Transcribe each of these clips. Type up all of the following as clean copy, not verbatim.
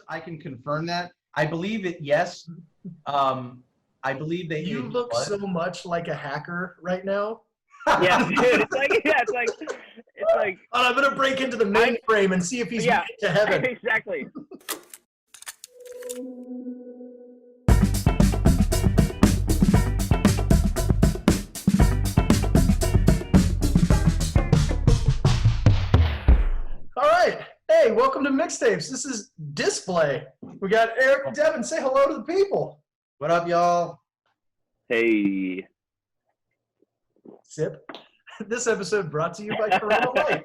I can confirm that. I believe it. Yes. I believe that You it look was. so much like a hacker right now. Yeah, dude. It's like. I'm gonna break into the mainframe and see if he's made it to heaven. Exactly. All right. Hey, welcome to Mixtapes. This is Display. We got Eric and Devin. Say hello to the people. What up, y'all? Hey. Sip. This episode brought to you by Corona Light.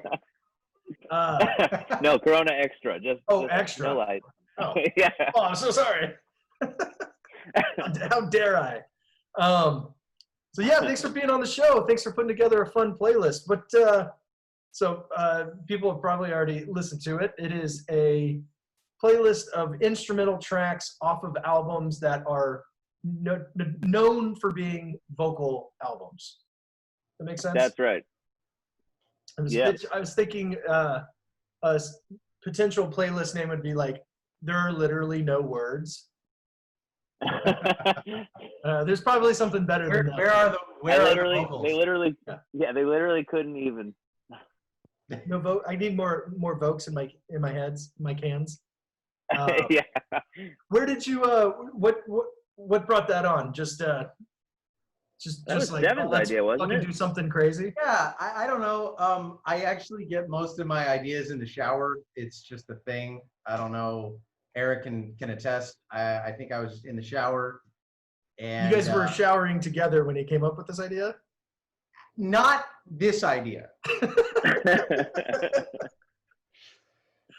No, Corona Extra. Just extra. No light. Oh. Yeah. Oh, I'm so sorry. How dare I? So yeah, thanks for being on the show. Thanks for putting together a fun playlist. But so people have probably already listened to it. It is a playlist of instrumental tracks off of albums that are known for being vocal albums. That makes sense? That's right. I was thinking a potential playlist name would be like, There Are Literally No Words. There's probably something better than that. Where are the vocals? They literally couldn't even. No vote. I need more vokes in my cans. Yeah. Where did you what brought that on? Just that was like Devin's idea, wasn't it? Do something crazy. Yeah, I don't know. I actually get most of my ideas in the shower. It's just a thing. I don't know. Eric can attest. I think I was in the shower. And you guys were showering together when he came up with this idea? Not this idea.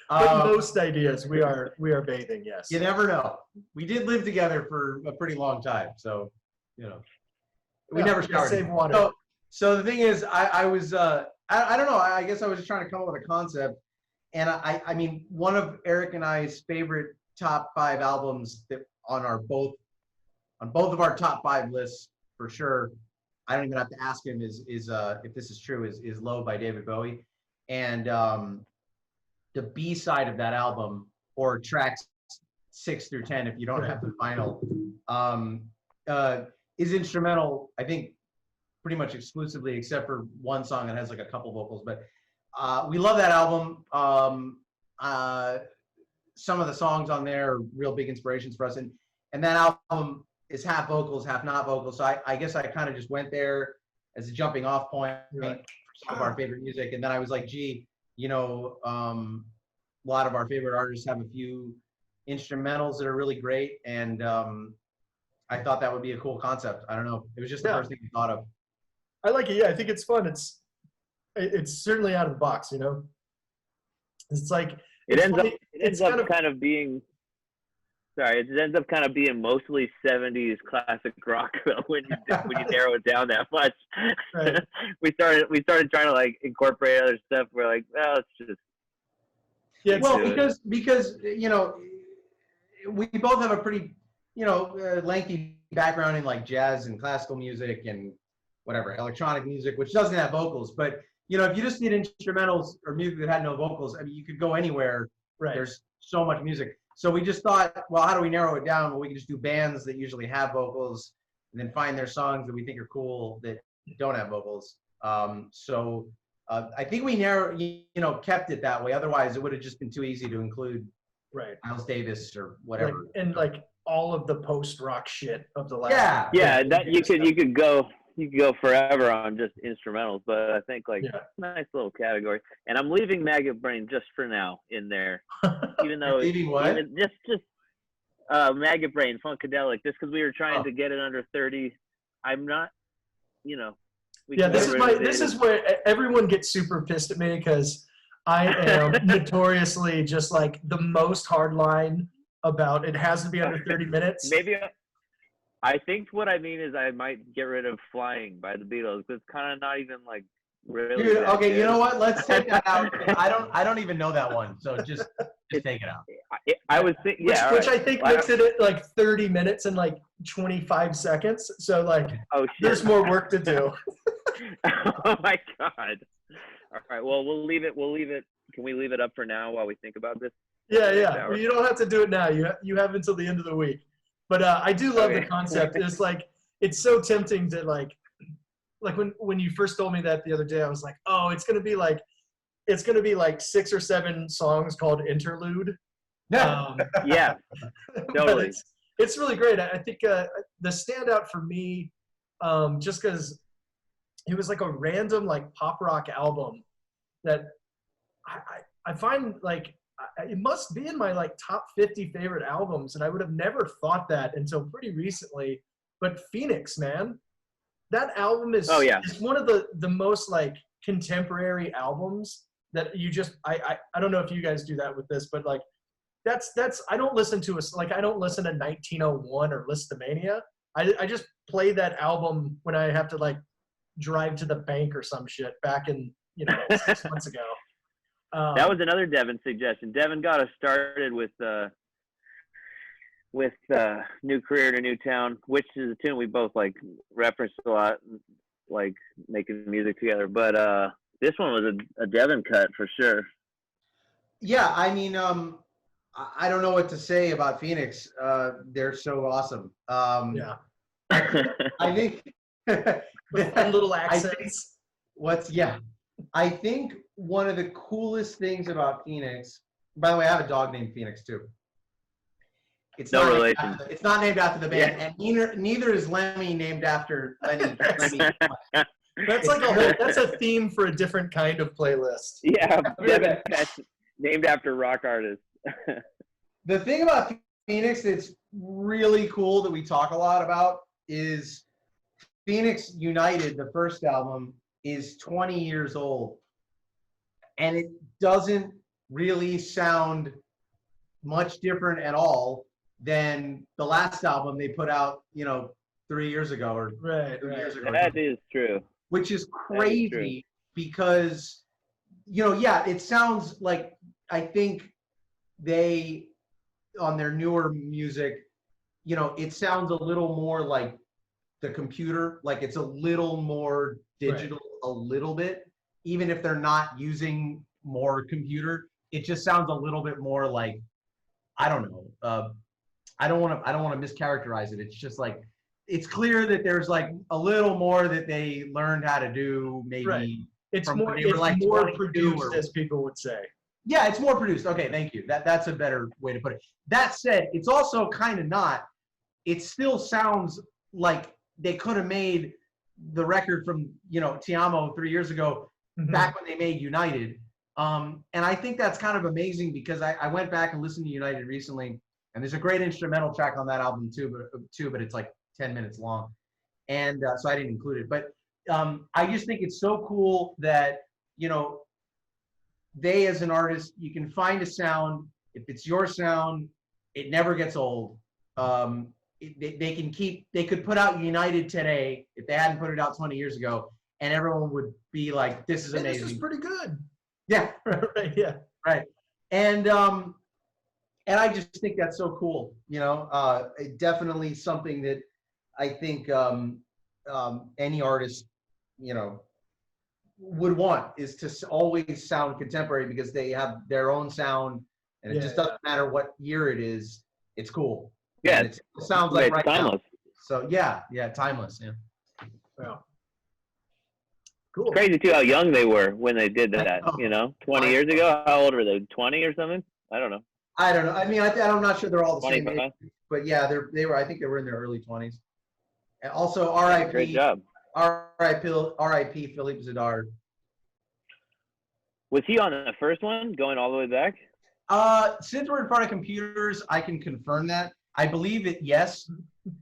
But most ideas we are bathing, yes. You never know. We did live together for a pretty long time, so we never showered. Save water. So the thing is, I was I don't know. I guess I was just trying to come up with a concept, and I mean, one of Eric and I's favorite top 5 albums that on both of our top 5 lists for sure. I don't even have to ask him is if this is true is Low by David Bowie, and the B side of that album, or tracks 6 through 10 if you don't have the vinyl, is instrumental. I think pretty much exclusively, except for one song that has like a couple vocals. But we love that album. Some of the songs on there are real big inspirations for us, and that album is half vocals, half not vocals. So I guess I kind of just went there as a jumping off point for some of our favorite music. And then I was like, gee, a lot of our favorite artists have a few instrumentals that are really great. And I thought that would be a cool concept. I don't know. It was just the first thing we thought of. I like it. Yeah, I think it's fun. It's certainly out of the box, It's like, it ends up kind of being mostly 70s classic rock when you narrow it down that much. Right. we started trying to like incorporate other stuff. We're like, well, it's just because we both have a pretty lengthy background in like jazz and classical music and whatever electronic music, which doesn't have vocals. But if you just did instrumentals or music that had no vocals, I mean, you could go anywhere. Right. There's so much music. So we just thought, well, how do we narrow it down? Well, we can just do bands that usually have vocals, and then find their songs that we think are cool that don't have vocals. So I think we kept it that way. Otherwise, it would have just been too easy to include Miles Davis or whatever. Like all of the post-rock shit of the last. Yeah. That you could go forever on just instrumentals, but I think nice little category. And I'm leaving Maggot Brain just for now in there, even though leaving what? Just Maggot Brain, Funkadelic, just because we were trying to get it under 30. I'm not, this is where everyone gets super pissed at me because I am notoriously just like the most hardline about it has to be under 30 minutes. Maybe. I think what I mean is I might get rid of Flying by the Beatles. It's kind of not even like really. Dude, okay, you know what? Let's take that out. I don't even know that one, so just take it out. I was thinking, which I think makes it at like 30 minutes and like 25 seconds. So like, there's more work to do. Oh my God! All right, well we'll leave it. Can we leave it up for now while we think about this? Yeah. Well, you don't have to do it now. You have until the end of the week. But I do love the concept. It's like, it's so tempting to like when you first told me that the other day, I was like, oh, it's gonna be like 6 or 7 songs called interlude. Yeah, totally. It's really great. I think the standout for me, just because it was like a random like pop rock album that I find like it must be in my like top 50 favorite albums, and I would have never thought that until pretty recently. But Phoenix, man, that album is is one of the most like contemporary albums that you just I don't know if you guys do that with this, but like that's I don't listen to I don't listen to 1901 or Listomania. I just play that album when I have to like drive to the bank or some shit back in 6 months ago. That was another Devin suggestion. Devin got us started with New Career to New Town, which is a tune we both like referenced a lot, like making music together. But this one was a Devin cut for sure. Yeah, I mean, I don't know what to say about Phoenix. They're so awesome. Yeah. I think with fun little accents. I think one of the coolest things about Phoenix, by the way, I have a dog named Phoenix too. It's no not relation. It's not named after the band, and neither is Lemmy named after Lenny. That's like that's a theme for a different kind of playlist. Yeah, Devin Pets named after rock artists. The thing about Phoenix that's really cool that we talk a lot about is Phoenix United, the first album, is 20 years old. And it doesn't really sound much different at all than the last album they put out, 3 years ago or 2 years ago. That is true. Which is crazy because, it sounds like, I think they, on their newer music, it sounds a little more like the computer, like it's a little more digital, a little bit, even if they're not using more computer, it just sounds a little bit more like, I don't know. I don't want to mischaracterize it. It's just like, it's clear that there's like a little more that they learned how to do, maybe. Right. It's more produced, as people would say. Yeah, it's more produced. Okay, thank you. That's a better way to put it. That said, it's also kind of not. It still sounds like they could have made the record from, Ti Amo 3 years ago, back when they made United. And I think that's kind of amazing because I went back and listened to United recently, and there's a great instrumental track on that album too, but it's like 10 minutes long. And so I didn't include it. But I just think it's so cool that, they as an artist, you can find a sound. If it's your sound, it never gets old. They could put out United today if they hadn't put it out 20 years ago, and everyone would be like, this is amazing. This is pretty good. Yeah. Right. Yeah. Right. And I just think that's so cool. Definitely something that I think any artist, would want is to always sound contemporary because they have their own sound, and it just doesn't matter what year it is. It's cool. Yeah, it sounds like right timeless. Now. So yeah, timeless. Yeah. Wow. Cool. It's crazy too how young they were when they did that. 20 years ago. How old were they? 20 or something? I don't know. I don't know. I mean, I'm not sure they're all the 25. same age, but yeah, they were. I think they were in their early 20s. And also, R.I.P. Great job. R.I.P. Philippe Zadar. Was he on the first one, going all the way back? Since we're in front of computers, I can confirm that. I believe it. Yes.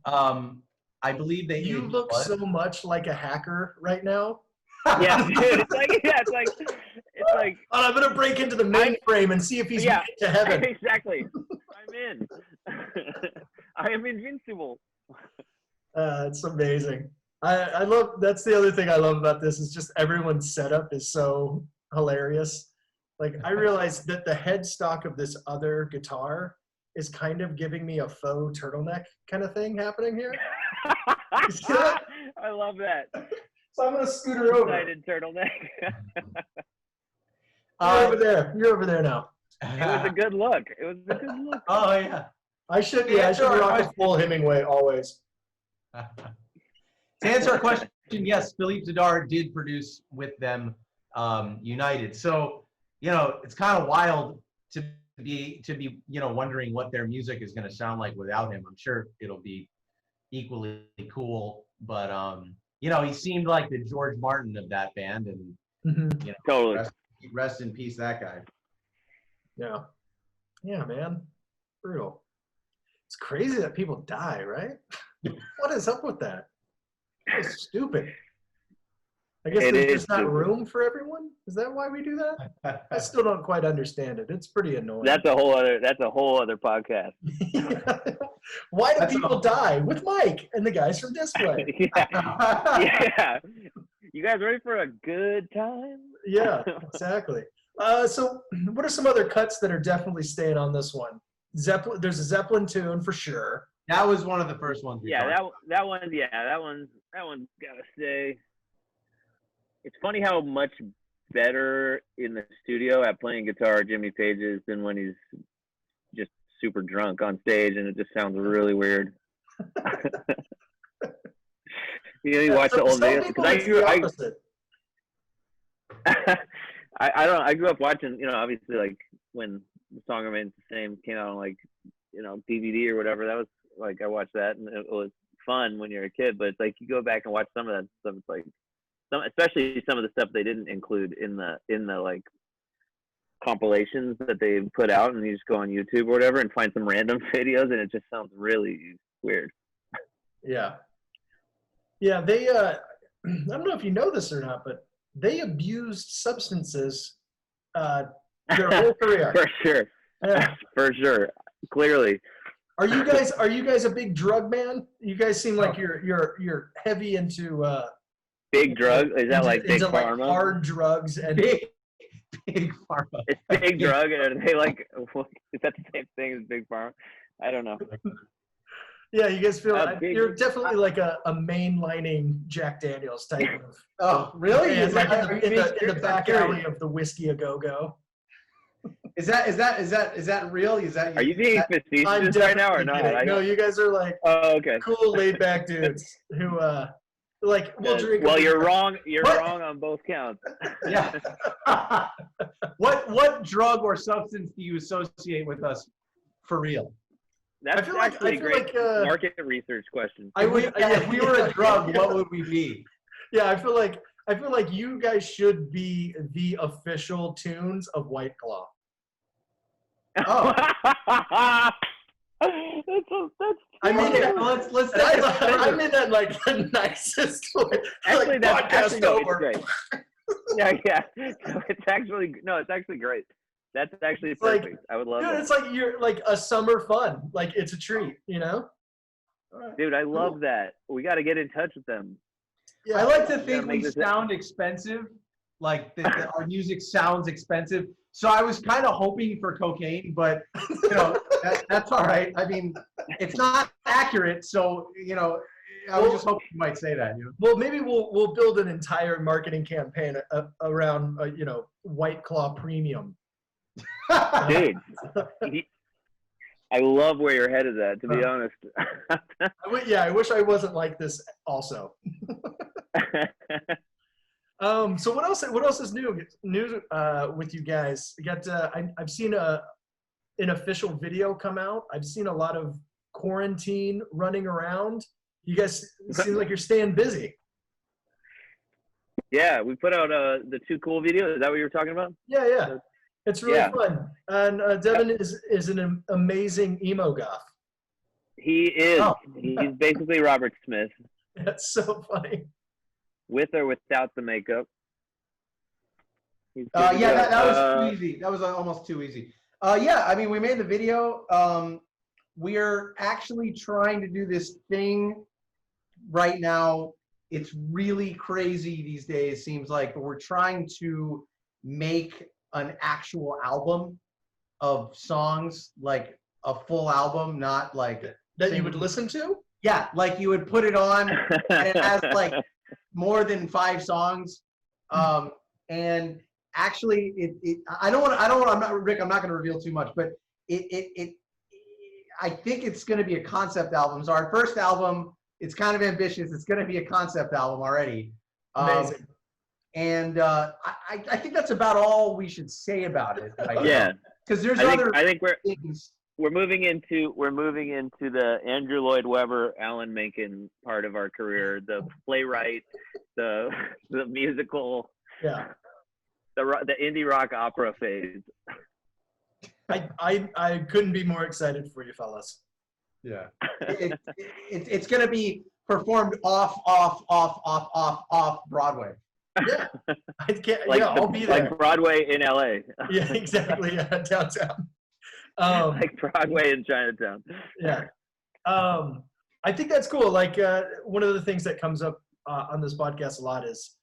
I believe that you look so much like a hacker right now. Yeah, dude, it's like. Oh, I'm gonna break into the mainframe and see if he's made it to heaven. Exactly. I'm in. I am invincible. It's amazing. I love. That's the other thing I love about this is just everyone's setup is so hilarious. Like I realized that the headstock of this other guitar is kind of giving me a faux turtleneck kind of thing happening here. I love that. So I'm gonna scoot her over. Excited turtleneck. You're over there. You're over there now. It was a good look. It was a good look. Oh yeah. I should rock a full Hemingway always. To answer our question, yes, Philippe Zadar did produce with them United. So, it's kind of wild to be, wondering what their music is going to sound like without him. I'm sure it'll be equally cool, but he seemed like the George Martin of that band, and Totally. Rest in peace, that guy. Yeah, man, brutal. It's crazy that people die, right? What is up with that? It's stupid. I guess there's just not room for everyone. Is that why we do that? I still don't quite understand it. It's pretty annoying. That's a whole other podcast. Why do people die with Mike and the guys from Dysplay? Yeah. You guys ready for a good time? Yeah, exactly. So what are some other cuts that are definitely staying on this one? Zeppelin. There's a Zeppelin tune for sure. That was one of the first ones. That one's gotta stay. It's funny how much better in the studio at playing guitar Jimmy Page is than when he's just super drunk on stage, and it just sounds really weird. You watch the old videos. I grew up watching, obviously, like when the Song Remains the Same came out on like, DVD or whatever. That was like, I watched that and it was fun when you're a kid, but it's like you go back and watch some of that stuff. It's like especially some of the stuff they didn't include in the like compilations that they put out, and you just go on YouTube or whatever and find some random videos, and it just sounds really weird. Yeah. Yeah. They, I don't know if you know this or not, but they abused substances their whole career. For sure. Yeah. For sure. Clearly. Are you guys a big drug man? You guys seem like you're heavy into big drug? Is that like big pharma? Like hard drugs and big pharma. It's big drug, and they like, is that the same thing as big pharma? I don't know. Yeah, you guys feel you're definitely like a mainlining Jack Daniels type of. Oh, really? Is like in the back alley of the Whiskey A Go Go. Is that real? Are you being facetious right now or not? No, you guys are like cool, laid back dudes who like we'll drink. Well, you're wrong. You're wrong on both counts. Yeah. What drug or substance do you associate with us for real? That's actually a great market research question. If we were a drug, what would we be? Yeah, I feel like you guys should be the official tunes of White Claw. Oh. I mean, let's. I mean that like the nicest way. Actually, like, that's podcast over. Great. Yeah. It's actually great. That's actually perfect. Like, I would love dude, that. it's like you're like a summer fun. Like it's a treat, Dude, I love that. We got to get in touch with them. Yeah, I like to think we sound expensive. Like our music sounds expensive. So I was kind of hoping for cocaine, but that's all right. I mean, it's not accurate. So I was just hoping you might say that. Well, maybe we'll build an entire marketing campaign around White Claw Premium. Dude, I love where your head is at, to be honest. I wish I wasn't like this also. So what else is new with you guys? You got I've seen an official video come out. I've seen a lot of quarantine running around. You guys seem like you're staying busy. Yeah, we put out the Too Cool video. Is that what you were talking about? Yeah. It's really fun. And Devin is an amazing emo goth. He is. Oh. He's basically Robert Smith. That's so funny. With or without the makeup. That was too easy. That was almost too easy. I mean, we made the video. We're actually trying to do this thing right now. It's really crazy these days, seems like, but we're trying to make an actual album of songs, like a full album, not like that you would listen to. Yeah, like you would put it on and it has like more than 5 songs, and actually, I don't want to, I'm not, Rick, I'm not going to reveal too much, but I think it's going to be a concept album. So our first album, it's kind of ambitious. It's going to be a concept album already. Amazing. And I think that's about all we should say about it. Right Yeah. Because there's I other think things. we're moving into the Andrew Lloyd Webber, Alan Menken part of our career, the playwright, the musical, Yeah. the indie rock opera phase. I couldn't be more excited for you fellas. Yeah. It's going to be performed off Broadway. Yeah. I can't, Like I'll be there. Like Broadway in LA. Yeah, exactly. Yeah, downtown. Like Broadway in Chinatown. Yeah. I think that's cool. Like one of the things that comes up on this podcast a lot is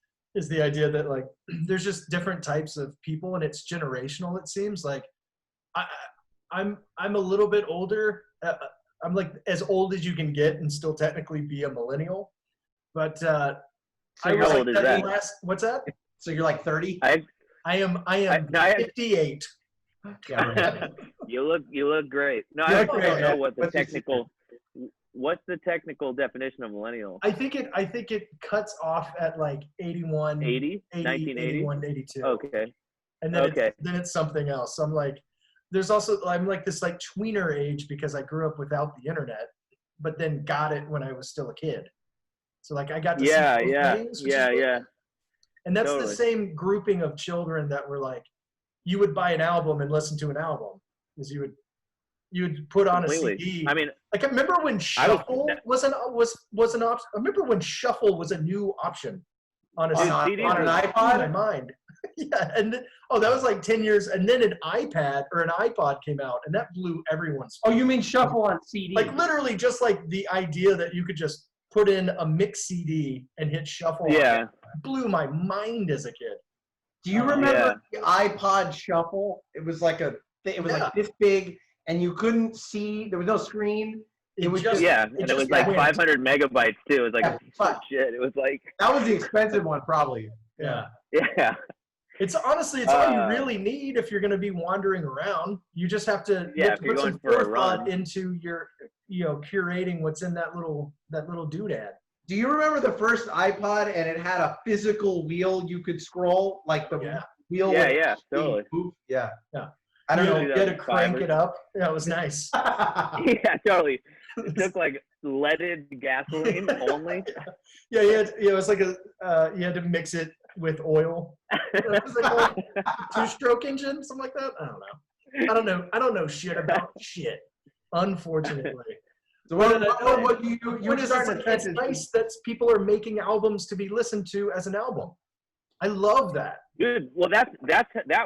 the idea that like there's just different types of people and it's generational. It seems like I'm a little bit older. I'm like as old as you can get and still technically be a millennial. But So how old is that? What's that? So you're like 30? I am 58. Yeah, You look great. No, You I look don't great, know yeah. what the technical. What's the technical definition of millennial? I think it cuts off at like 81, 80? 80 1980? 81, 82. Okay. And then Okay. then it's something else. So I'm like, I'm like this like tweener age because I grew up without the internet, but then got it when I was still a kid. So like I got to see both things, which is really yeah. cool. And that's Totally. the same grouping of children that were like, you would buy an album and listen to an album, because you would put on Completely. a CD. I mean, like I remember when Shuffle was an option. I remember when Shuffle was a new option on a CDs on an were- iPod. In my mind, yeah, and that was like 10 years, and then an iPad or an iPod came out, and that blew everyone's. Oh, you mean Shuffle on CD? Like literally, just like the idea that you could just put in a mix CD and hit Shuffle. Yeah. On it blew my mind as a kid. Do you remember the iPod Shuffle? It was like like this big, and you couldn't see. There was no screen. It was just and it was like 500 megabytes too. It was like shit. It was like that was the expensive one, probably. Yeah. Yeah. It's honestly, all you really need if you're going to be wandering around. You just have to, put some forethought into your, curating what's in that little doodad. Do you remember the first iPod and it had a physical wheel you could scroll, like the wheel? Yeah, totally. Yeah. I don't know. You You had to crank it up. Yeah, it was nice. Yeah, totally. It took like leaded gasoline only. Yeah, it was like you had to mix it with oil. It was like a 2-stroke engine, something like that. I don't know. I don't know shit about shit, unfortunately. So what you starting to catch it's nice that people are making albums to be listened to as an album. I love that. Dude, well that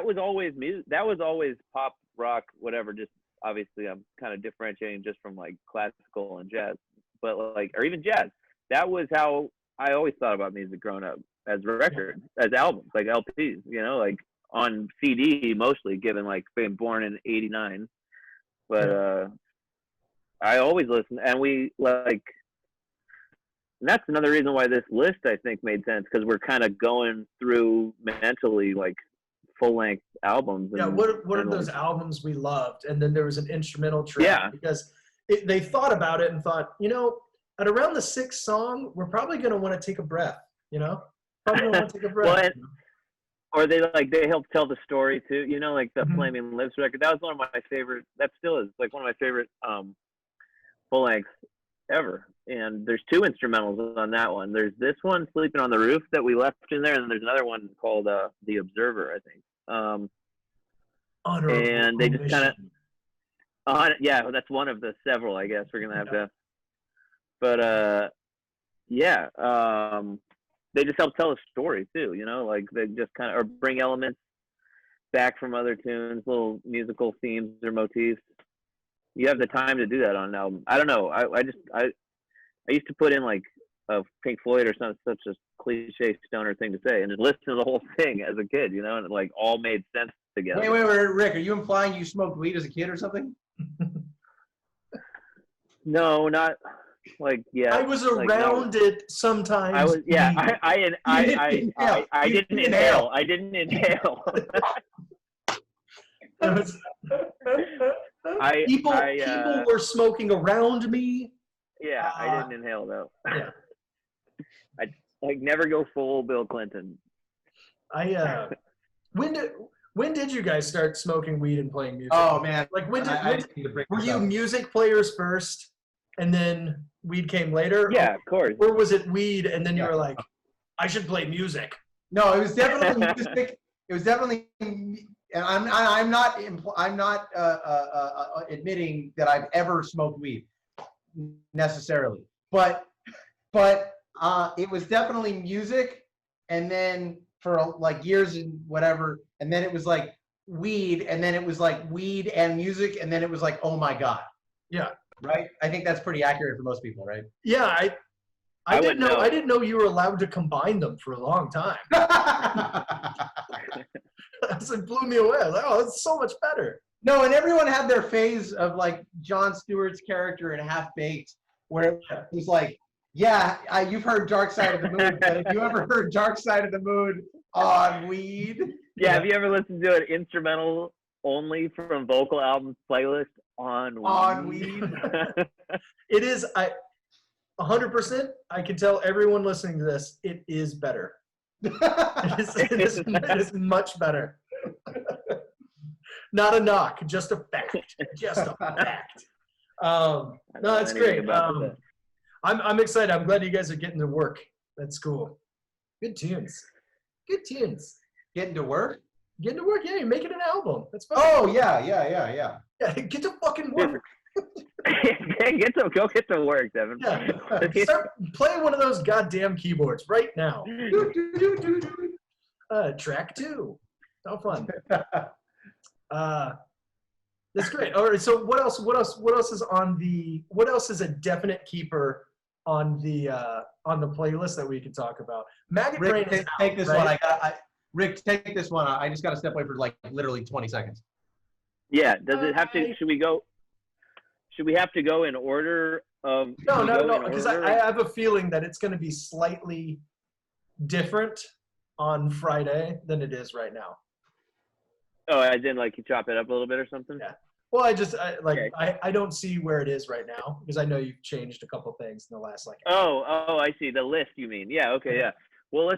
was always music. That was always pop, rock, whatever. Just obviously, I'm kind of differentiating just from like classical and jazz, but like or even jazz. That was how I always thought about music growing up, as records, as albums, like LPs. Like on CD mostly, given like being born in '89. But I always listened, and we like. And that's another reason why this list, I think, made sense, because we're kind of going through mentally like full-length albums. Yeah, what are those albums we loved? And then there was an instrumental track. Yeah. Because they thought about it and thought, at around the 6th song, we're probably going to want to take a breath, Probably going to want to take a breath. Or they help tell the story too, like the Flaming Lips record. That was one of my favorite. That still is like one of my favorite full-lengths ever. And there's 2 instrumentals on that one. There's this one, Sleeping on the Roof, that we left in there, and then there's another one called The Observer, I think. And they just kind of that's one of the several, I guess we're gonna have to. But they just help tell a story too, like they just kind of or bring elements back from other tunes, little musical themes or motifs. You have the time to do that on an album. I don't know. I used to put in like a Pink Floyd or something, such a cliche stoner thing to say, and just listen to the whole thing as a kid, and it like all made sense together. Wait, Rick, are you implying you smoked weed as a kid or something? No, not Like, yeah. I was like, around it sometimes. I was, yeah. I You didn't inhale. I didn't inhale. It was- I people were smoking around me. yeah, I didn't inhale though. Yeah. I like never go full Bill Clinton. When did you guys start smoking weed and playing music? Oh man, Like I didn't mean to bring were this you up. music players first and then weed came later? Yeah, of course. Or was it weed and then you Yeah. were like, I should play music? No, it was definitely music. It was definitely, and I'm not admitting that I've ever smoked weed necessarily, but it was definitely music, and then for like years and whatever, and then it was like weed, and then it was like weed and music, and then it was like, oh my god. Yeah. Right. I think that's pretty accurate for most people, right? Yeah, I didn't know. know. I didn't know you were allowed to combine them for a long time. That's like blew me away. I was like, oh, that's so much better. No, and everyone had their phase of like Jon Stewart's character in Half Baked, where it was like, yeah, you've heard Dark Side of the Moon, but have you ever heard Dark Side of the Moon on weed? Yeah, have you ever listened to an instrumental only from vocal albums playlist on weed? It is 100%. I can tell everyone listening to this, it is better. It is much better. Not a knock, just a fact. Just a fact. No, that's great. I'm excited. I'm glad you guys are getting to work. That's cool. Good tunes. Good tunes. Getting to work? Getting to work, yeah, you're making an album. That's fun. Oh, yeah. Yeah, get to fucking work. Go get to work, Devin. Yeah. Start playing one of those goddamn keyboards right now. Track 2. How fun. That's great. All right, so what else is on the, what else is a definite keeper on the playlist that we can talk about? Maggot Brain Rick, is take out, this right? one. Rick, take this one. I just got to step away for like literally 20 seconds. Yeah, does it have to, should we have to go in order of? No, because I have a feeling that it's going to be slightly different on Friday than it is right now. Oh, as in like you chop it up a little bit or something? Yeah. Well, Okay. I don't see where it is right now because I know you've changed a couple things in the last like. Oh, I see. The list, you mean? Yeah. Okay. Yeah. Well,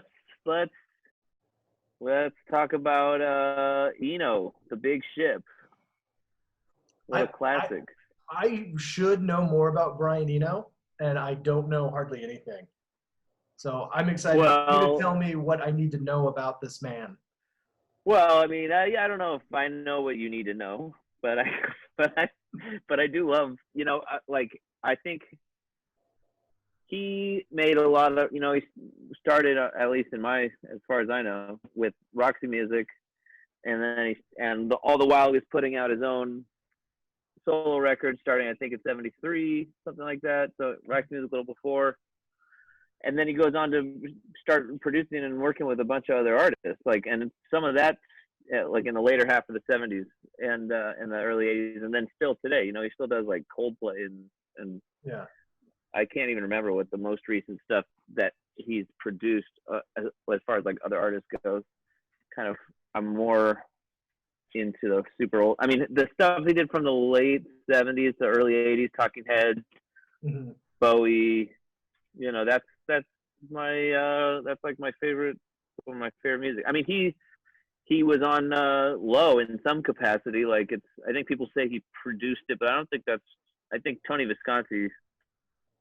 let's talk about Eno, the Big Ship. What a classic. I should know more about Brian Eno, and I don't know hardly anything. So I'm excited for you to tell me what I need to know about this man. Well, I mean, I don't know if I know what you need to know, but I do love, I think he made a lot of, he started, at least as far as I know, with Roxy Music, and then all the while he was putting out his own solo record starting, I think, in '73, something like that. So Roxy Music a little before. And then he goes on to start producing and working with a bunch of other artists, and some of that, like in the later half of the '70s and in the early '80s, and then still today, he still does like Coldplay and yeah. I can't even remember what the most recent stuff that he's produced as far as like other artists goes. Kind of, I'm more into the super old. I mean, the stuff he did from the late '70s to early '80s, Talking Heads, Mm-hmm. Bowie. That's like my favorite, one of my favorite music. I mean, he was on Low in some capacity. I think people say he produced it, but I don't think that's. I think Tony Visconti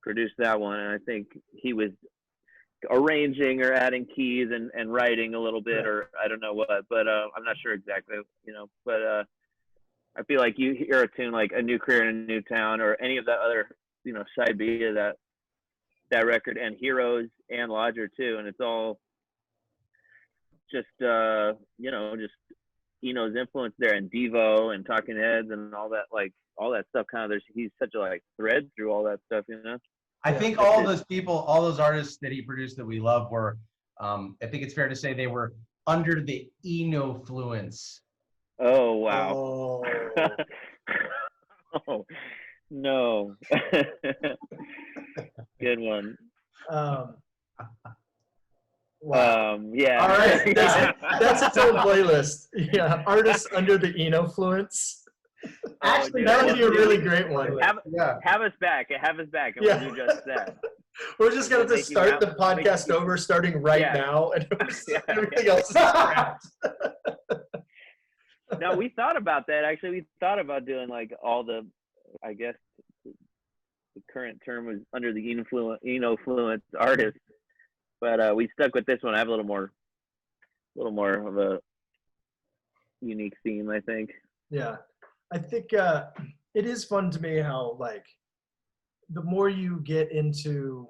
produced that one, and I think he was arranging or adding keys and writing a little bit, or I don't know what, but I'm not sure exactly. But I feel like you hear a tune like A New Career in a New Town or any of that other, side B of that record, and Heroes and Lodger too, and it's all just just Eno's influence there, and Devo and Talking Heads and all that stuff. Kind of, he's such a thread through all that stuff, I think all those people, all those artists that he produced that we love were, I think it's fair to say they were under the Eno-fluence. Oh wow! Oh. Oh no! Good one. Um, wow. Yeah. All right, that's its own playlist. Yeah, artists under the influence. Actually, dude, That would be a dude, really great one. Yeah. Have us back, and Yeah. we'll do just that. We're just gonna have to Make you start have- the podcast make- over, starting right Yeah. now, and Yeah. everything else is scrapped. No, we thought about that actually. We thought about doing like all the, I guess, the current term was under the influence artists, but we stuck with this one. I have a little more of a unique theme, I think. Yeah, I think it is fun to me how like the more you get into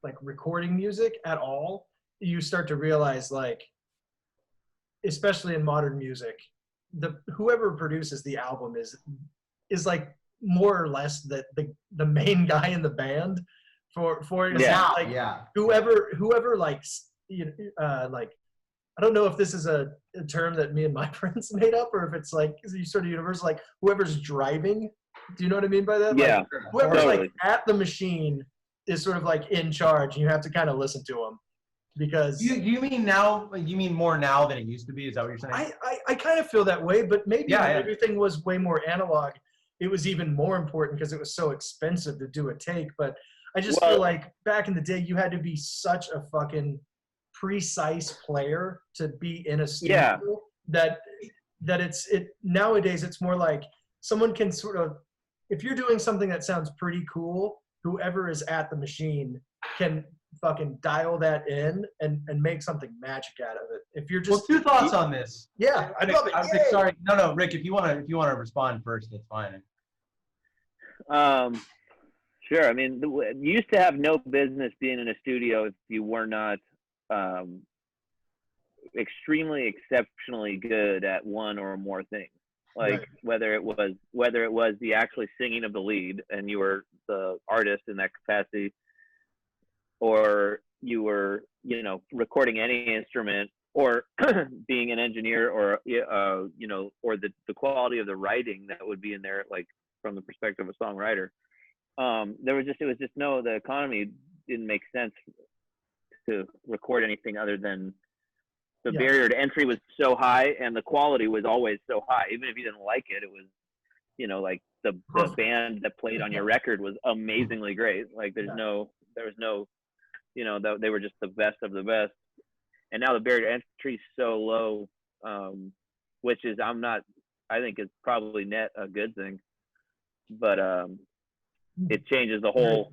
like recording music at all, you start to realize like, especially in modern music, whoever produces the album is like more or less the main guy in the band for Yeah. like Yeah. whoever likes like I don't know if this is a term that me and my friends made up or if it's like sort of universal, like whoever's driving. Do you know what I mean by that? Yeah. Like, whoever's Totally. like at the machine is sort of like in charge, and you have to kind of listen to them because You mean now? You mean more now than it used to be? Is that what you're saying? I kind of feel that way, but maybe Yeah, when yeah. everything was way more analog, it was even more important because it was so expensive to do a take. But I just feel like back in the day, you had to be such a fucking precise player to be in a studio that nowadays it's more like someone can sort of, if you're doing something that sounds pretty cool, whoever is at the machine can fucking dial that in and make something magic out of it. If you're just Well, two thoughts on this. yeah, I love it. Yay! Sorry, no, Rick. If you want to respond first, that's fine. Sure. I mean, you used to have no business being in a studio if you were not extremely exceptionally good at one or more things. Like Right. whether it was the actually singing of the lead and you were the artist in that capacity, or you were recording any instrument, or being an engineer, or or the quality of the writing that would be in there, like from the perspective of a songwriter. The economy didn't make sense to record anything other than the barrier to entry was so high and the quality was always so high. Even if you didn't like it, it was, like the band that played on your record was amazingly great. Like there was no, they were just the best of the best. And now the barrier to entry is so low, which is, I think is probably net a good thing, but it changes the whole,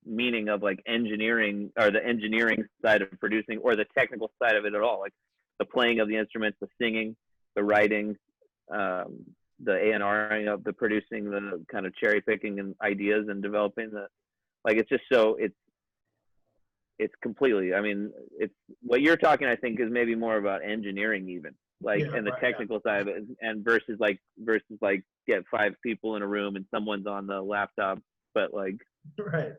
meaning of like engineering, or the engineering side of producing, or the technical side of it at all, like the playing of the instruments, the singing, the writing, the A&Ring of the producing, the kind of cherry picking and ideas and developing the, like, it's just so it's completely, I mean, it's what you're talking, I think, is maybe more about engineering even, like, and the technical side of it, and versus get 5 people in a room and someone's on the laptop, but like, Right.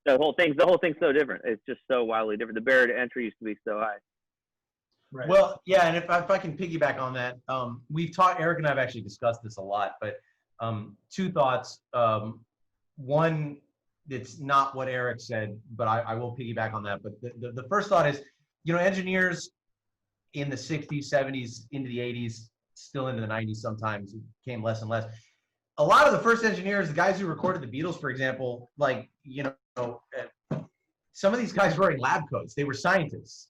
the whole thing's so different. It's just so wildly different. The barrier to entry used to be so high. Right. Well, yeah, and if I can piggyback on that, we've Eric and I have actually discussed this a lot, but two thoughts. One, it's not what Eric said, but I will piggyback on that. But the first thought is, engineers in the 60s, 70s, into the 80s, still into the 90s sometimes, it came less and less. A lot of the first engineers, the guys who recorded the Beatles, for example, like, some of these guys were in lab coats. They were scientists,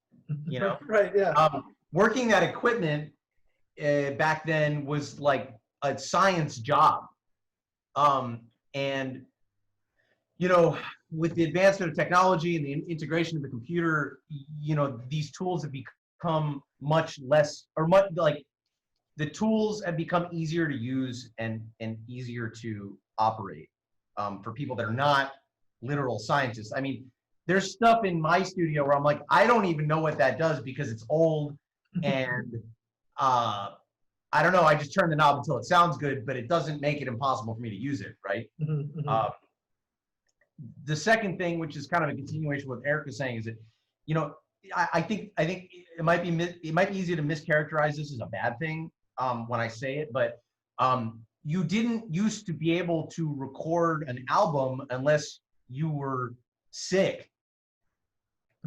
Right, yeah. Working that equipment back then was like a science job. And, with the advancement of technology and the integration of the computer, these tools have become much less, or much like, the tools have become easier to use and easier to operate for people that are not literal scientists. I mean, there's stuff in my studio where I'm like, I don't even know what that does because it's old, and I don't know. I just turn the knob until it sounds good, but it doesn't make it impossible for me to use it, right? The second thing, which is kind of a continuation of what Eric was saying, is that, I think it might be easy to mischaracterize this as a bad thing when I say it, but you didn't used to be able to record an album unless you were sick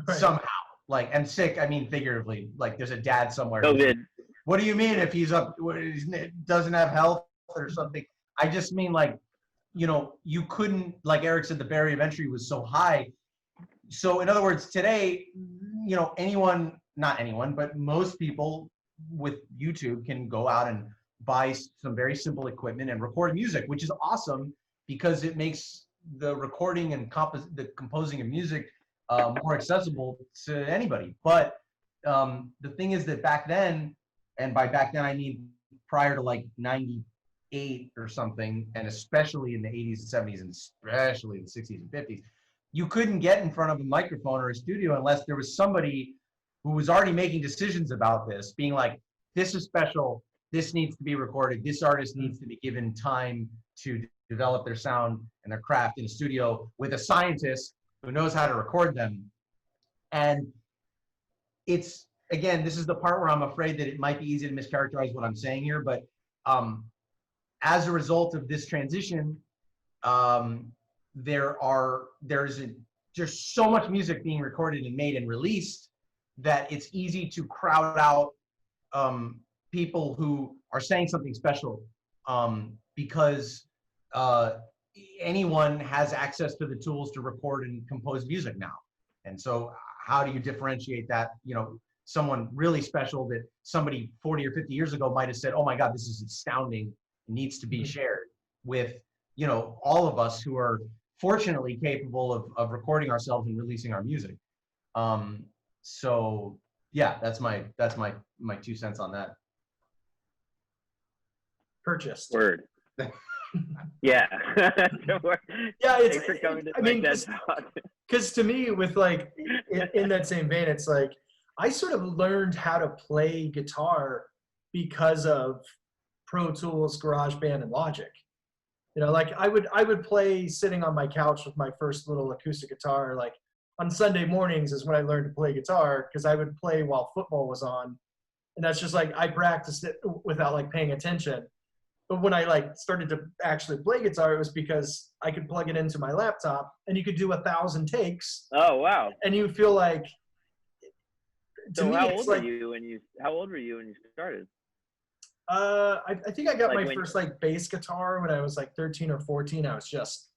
Right. somehow. Like, and sick, I mean figuratively. Like, there's a dad somewhere. COVID. What do you mean if he's up, doesn't have health or something? I just mean like, you know, you couldn't, like Eric said, the barrier of entry was so high. So in other words, today, you know, anyone, not anyone, but most people with YouTube can go out and buy some very simple equipment and record music, which is awesome because it makes the recording and the composing of music more accessible to anybody. But the thing is that back then, and by back then I mean prior to like 98 or something, and especially in the 80s and 70s, and especially in the 60s and 50s, you couldn't get in front of a microphone or a studio unless there was somebody who was already making decisions about this, being like, this is special, this needs to be recorded, this artist needs to be given time to develop their sound and their craft in a studio with a scientist who knows how to record them. And it's, again, this is the part where I'm afraid that it might be easy to mischaracterize what I'm saying here, but as a result of this transition, there's just so much music being recorded and made and released that it's easy to crowd out people who are saying something special because anyone has access to the tools to record and compose music now. And so how do you differentiate that, you know, someone really special that somebody 40 or 50 years ago might have said, oh my God, this is astounding, it needs to be shared, with, you know, all of us who are fortunately capable of recording ourselves and releasing our music. So yeah, that's my 2 cents on that. Purchased. Word. Yeah. Yeah, it's, Thanks for coming to I my mean, TED Talk. because to me, with like, in that same vein, it's like, I sort of learned how to play guitar because of Pro Tools, GarageBand, and Logic. You know, like I would play sitting on my couch with my first little acoustic guitar. Like on Sunday mornings is when I learned to play guitar, because I would play while football was on. And that's just like, I practiced it without like paying attention. But when I like started to actually play guitar, it was because I could plug it into my laptop and you could do 1,000 takes. Oh, wow. And you feel like, So how old were you when you started? I think I got Like my first like bass guitar when I was like 13 or 14. I was just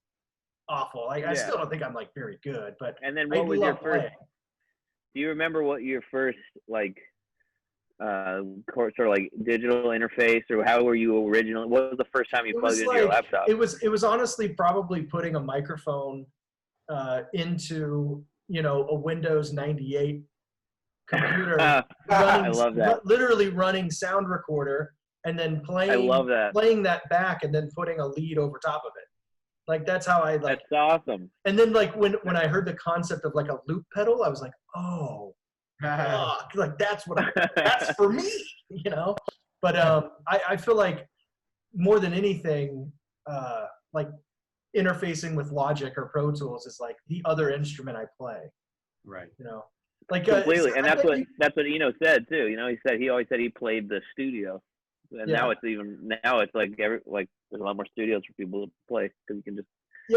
awful. Like I still don't think I'm like very good, but and then what was your first? Playing. Do you remember what your first like sort of like digital interface, or how were you originally? What was the first time you plugged into your laptop? It was honestly probably putting a microphone into, you know, a Windows 98 computer. I love that. Literally running Sound Recorder and then playing. I love that. Playing that back and then putting a lead over top of it. Like that's how I like. That's awesome. And then like when I heard the concept of like a loop pedal, I was like, oh, fuck, like that's for me, you know. But I feel like more than anything, like interfacing with Logic or Pro Tools is like the other instrument I play. Right. You know. Like completely, and that's what Eno said too. You know, he always said he played the studio, and now it's like there's a lot more studios for people to play because you can just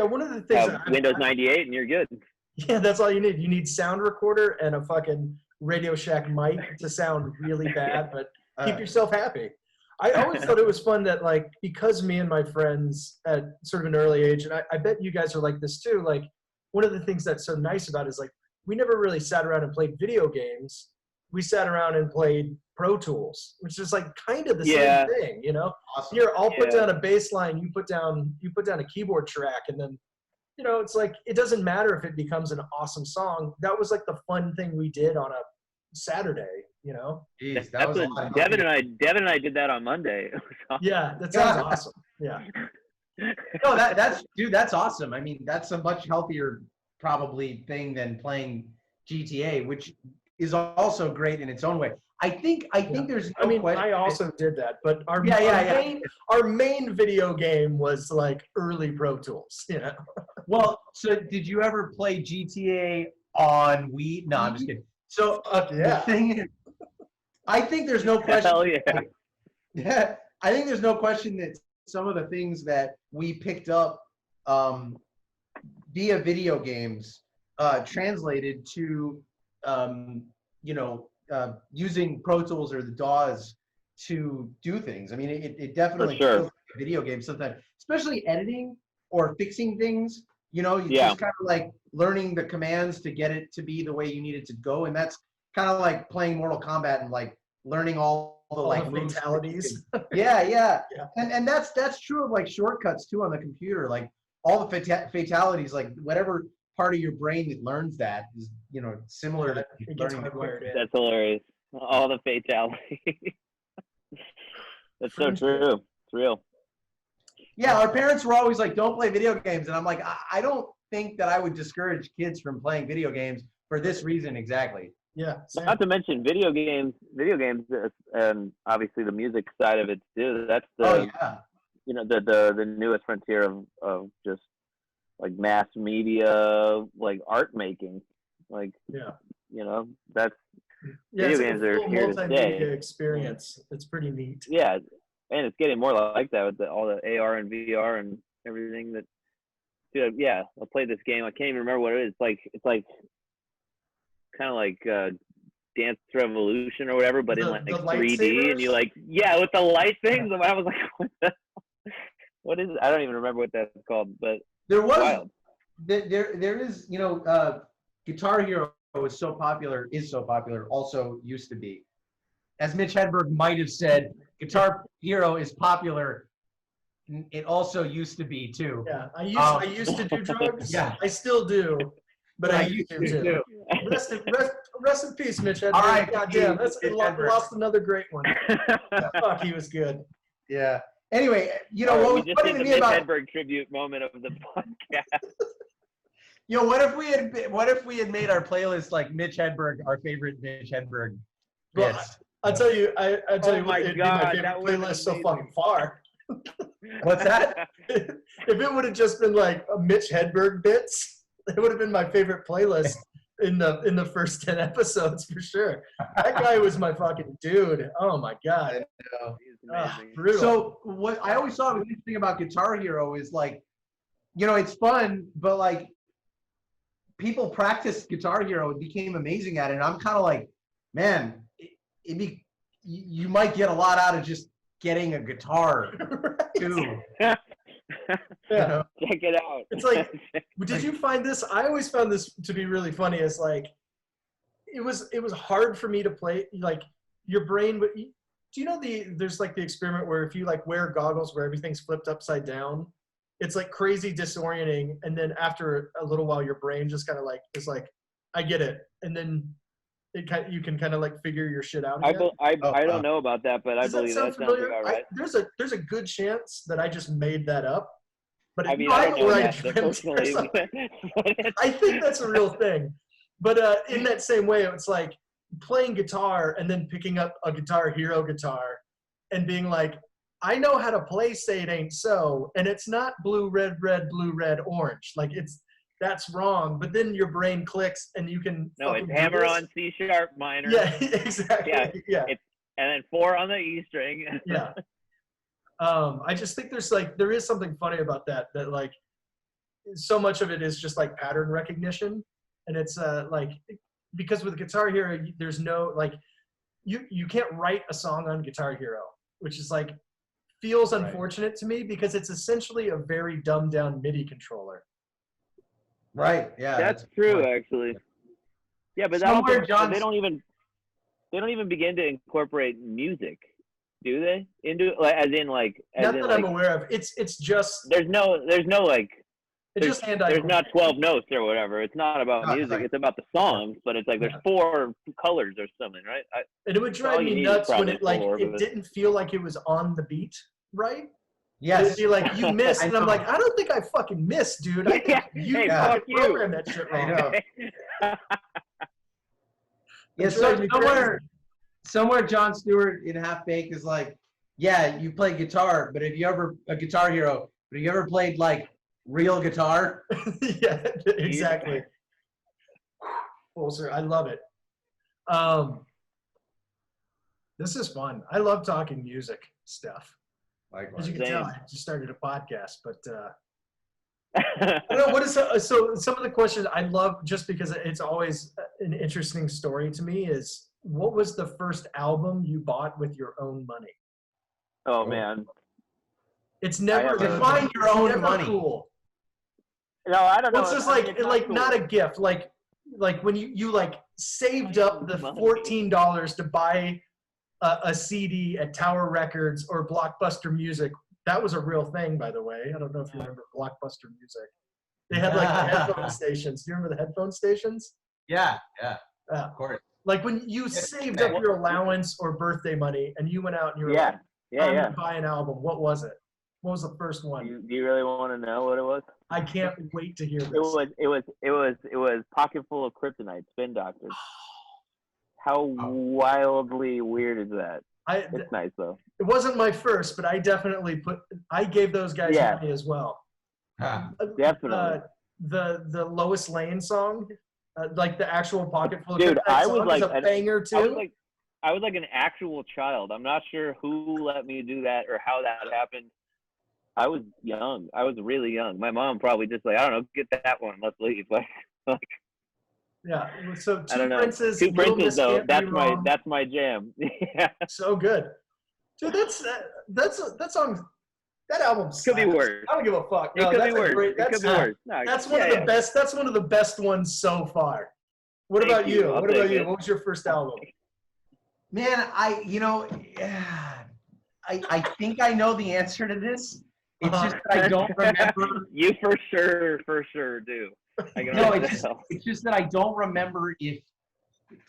one of the things have Windows 98 and you're good. Yeah, that's all you need. You need Sound Recorder and a fucking Radio Shack mic to sound really bad, but keep yourself happy. I always thought it was fun that like because me and my friends at sort of an early age, and I bet you guys are like this too. Like one of the things that's so nice about it is like. We never really sat around and played video games. We sat around and played Pro Tools, which is like kind of the same thing, you know. Awesome. Here, I'll put down a bass line, you put down a keyboard track, and then, you know, it's like it doesn't matter if it becomes an awesome song. That was like the fun thing we did on a Saturday, you know. Jeez, that's what Devin and I did that on Monday. Yeah, that sounds awesome. Yeah. No, that's awesome. I mean, that's a much healthier probably thing than playing GTA, which is also great in its own way. I think there's no question. I also did that, but our main video game was like early Pro Tools, you know. Well, so did you ever play GTA on Wii? No, I'm just kidding. So the thing is, I think there's no question. Hell yeah. Yeah, I think there's no question that some of the things that we picked up via video games translated to, using Pro Tools or the DAWs to do things. I mean, it definitely For sure. feels like a video game sometimes, especially editing or fixing things. You Yeah. just kind of like learning the commands to get it to be the way you need it to go. And that's kind of like playing Mortal Kombat and like learning all the like moves. fatalities. Yeah. Yeah. And that's true of like shortcuts too on the computer. Like all the fatalities, like whatever part of your brain that learns that is, similar to It gets learning. hardwired in. That's hilarious. All the fatalities. That's so true. It's real. Yeah, our parents were always like, don't play video games. And I'm like, I don't think that I would discourage kids from playing video games for this reason exactly. Yeah. Same. Not to mention video games, and obviously the music side of it too. That's the the newest frontier of just like mass media, like art making. Like that's video games are here to stay. Multimedia experience. It's pretty neat. Yeah, and it's getting more like that with all the AR and VR and everything. That, dude, yeah, I played this game. I can't even remember what it is. It's like kind of like Dance Revolution or whatever, but in like 3D, and you with the light things. And I was like, what is it? I don't even remember what that's called. But there was wild. there is Guitar Hero is so popular. Also used to be, as Mitch Hedberg might have said, Guitar Hero is popular. It also used to be too. Yeah, I used to do drugs. Yeah, I still do, but I used to too. Rest in peace, Mitch Hedberg. All right, goddamn, lost another great one. Fuck, he was good. Yeah. Anyway, what was just funny did to the me Mitch about Hedberg tribute moment of the podcast. What if we had made our playlist like Mitch Hedberg, our favorite Mitch Hedberg Well, bits? I'll tell you, it'd my be God, my that favorite would've been playlist so amazing. fucking far. What's that? If it would have just been like Mitch Hedberg bits, it would have been my favorite playlist in the first 10 episodes for sure. That guy was my fucking dude. Oh my God. He's amazing. Brutal. So what I always thought was interesting about Guitar Hero is like, it's fun, but like people practice Guitar Hero and became amazing at it. And I'm kind of like, man, you might get a lot out of just getting a guitar too. Yeah. Check it out. It's like, did you find this? I always found this to be really funny. It's like, it was hard for me to play. Like your brain would. Do you know there's like the experiment where if you like wear goggles where everything's flipped upside down, it's like crazy disorienting. And then after a little while, your brain just kind of like is like, I get it, and then you can kind of like figure your shit out again. I don't know about that, but I believe that sounds about right. There's a good chance that I just made that up. But I mean, I don't know that personally. I think that's a real thing. But in that same way, it's like playing guitar and then picking up a Guitar Hero guitar and being like, I know how to play Say It Ain't So, and it's not blue, red, blue, red, orange. Like that's wrong. But then your brain clicks and you can. No, it's hammer on C sharp minor. Yeah, exactly. Yeah. And then 4 on the E string. Yeah. I just think there is something funny about that like so much of it is just like pattern recognition. And it's like, because with Guitar Hero, there's no, like, you can't write a song on Guitar Hero, which is like, feels unfortunate to me because it's essentially a very dumbed down MIDI controller. Right. Yeah. That's true, actually. Yeah, but they don't even begin to incorporate music, do they? Into like as in Not that I'm aware of. It's just there's no like it's just hand-eye there's not 12 notes or whatever. It's not about music. It's about the songs, but it's like there's 4 colors or something, right? And it would drive me nuts when it didn't feel like it was on the beat, right? Yes. It'd be like, you missed, and I'm like, I don't think I fucking missed, dude. I think you fucking programmed that shit wrong. Yeah, somewhere John Stewart in Half Baked is like, yeah, you play guitar, but have you ever played like real guitar? Yeah, exactly. Well, sir, I love it. This is fun. I love talking music stuff. Likewise. As you can tell, Same. I just started a podcast, but I don't know, what is so some of the questions I love just because it's always an interesting story to me is what was the first album you bought with your own money? Oh man. It's never Define your it's own never money. Cool. No, I don't know. Well, it's just I mean, like it's cool. not a gift, like when you like saved up the Money. $14 to buy a CD at Tower Records or Blockbuster Music. That was a real thing, by the way. I don't know if you remember Blockbuster Music. They had like the headphone stations. Do you remember the headphone stations? Yeah, Of course. Like when you saved up your allowance or birthday money and you went out and you were like, I'm gonna buy an album. What was it? What was the first one? Do you really want to know what it was? I can't wait to hear this. It was Pocket Full of Kryptonite, Spin Doctors. How wildly weird is that? It's nice though. It wasn't my first, but I gave those guys money as well. Definitely. The Lois Lane song, like the actual Pocket Full of Dude, Kryptonite I song was like is a banger too. I was like an actual child. I'm not sure who let me do that or how that happened. I was young. I was really young. My mom probably just like, I don't know, get that one. Let's leave. Like yeah. So I don't know. Princes. Two Princes though. Wrong. That's my jam. Yeah. So good, dude. That song. That album Could be worse. I don't give a fuck. It could be worse. It could be worse. No, That's one of the best. That's one of the best ones so far. What about you? What about you? What was your first album? Man, I think I know the answer to this. It's just that I don't remember. You for sure do. It's just that I don't remember if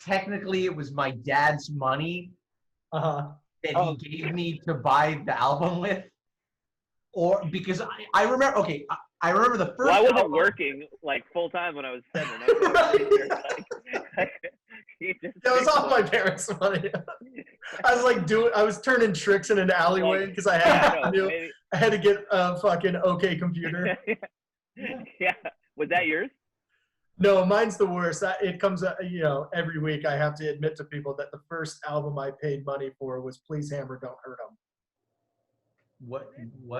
technically it was my dad's money that he gave me to buy the album with, or because I remember. Okay, I remember the first. Well, I wasn't working like full time when I was 7. That was all my parents' money. I was turning tricks in an alleyway because I had to get a fucking OK computer. Yeah, was that yours? No, mine's the worst. It comes up, every week I have to admit to people that the first album I paid money for was Please Hammer, Don't Hurt 'Em. What?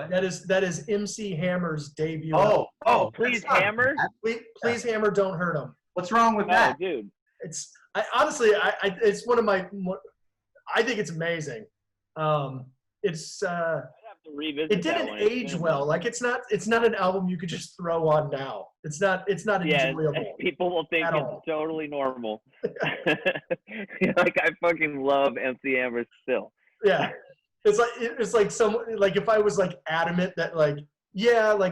That is MC Hammer's debut. Please Hammer. Please Hammer, Don't Hurt 'Em. What's wrong with that, dude? Honestly, it's one of my. I think it's amazing. It's. I'd have to revisit. It didn't age well. Like it's not an album you could just throw on now. It's not enjoyable. People will think it's totally normal. Like I fucking love MC Hammer still. Yeah. It's like if I was like adamant that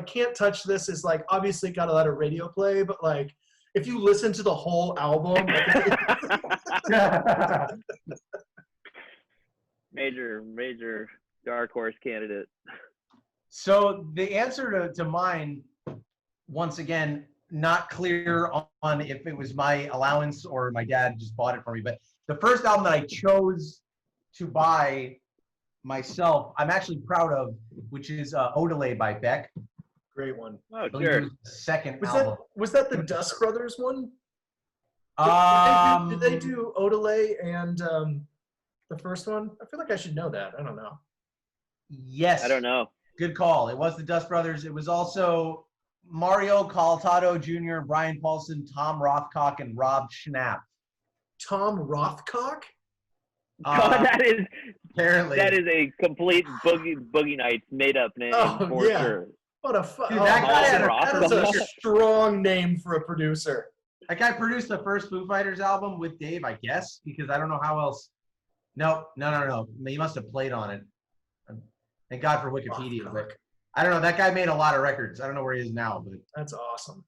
can't touch this is like obviously got a lot of radio play, but like if you listen to the whole album, major dark horse candidate. So the answer to mine, once again, not clear on if it was my allowance or my dad just bought it for me, but the first album that I chose to buy myself, I'm actually proud of, which is Odelay by Beck. Great one. Oh, sure. Second album. Was that the Dust Brothers one? Did they do Odelay and the first one? I feel like I should know that. I don't know. Yes. I don't know. Good call. It was the Dust Brothers. It was also Mario Coltado Jr., Brian Paulson, Tom Rothcock, and Rob Schnapp. Tom Rothcock? That is apparently a complete Boogie Nights made up name for sure. What a fuck! That is a strong name for a producer. That guy produced the first Foo Fighters album with Dave, I guess, because I don't know how else. No. He must have played on it. Thank God for Wikipedia. But I don't know. That guy made a lot of records. I don't know where he is now, but that's awesome.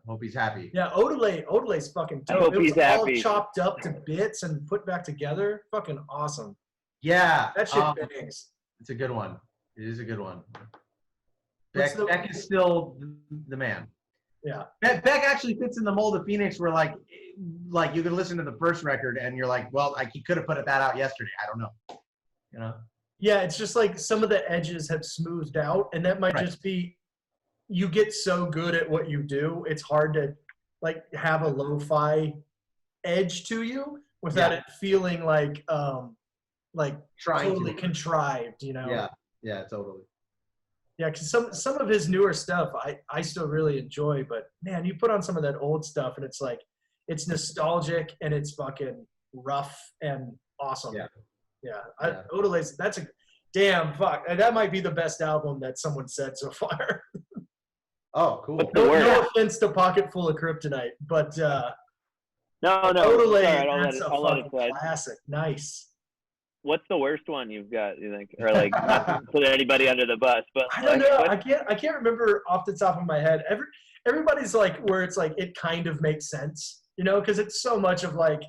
I hope he's happy. Yeah, Odelay's fucking dope. I hope he's happy. All chopped up to bits and put back together. Fucking awesome. Yeah. That shit bangs. It's a good one. It is a good one. Beck is still the man. Yeah. Beck actually fits in the mold of Phoenix where like you can listen to the first record and you're like, well, he could have put that out yesterday. I don't know. Yeah, it's just like some of the edges have smoothed out, and that might just be you get so good at what you do, it's hard to like have a lo-fi edge to you without it feeling like totally contrived, Yeah. Yeah, totally. Yeah, because some of his newer stuff I still really enjoy, but man, you put on some of that old stuff and it's like it's nostalgic and it's fucking rough and awesome. Yeah. Yeah. Odelay's that's a damn fuck. That might be the best album that someone said so far. Oh, cool. What's the No, worst? no offense to Pocket Full of Kryptonite, but No, Odelay, sorry, that's a I'll let it fucking slide. classic. Nice. What's the worst one you've got? You think, or like not to put anybody under the bus, but I don't like, know. what- I can't remember off the top of my head. Everybody's like where it's like it kind of makes sense, you know, because it's so much of like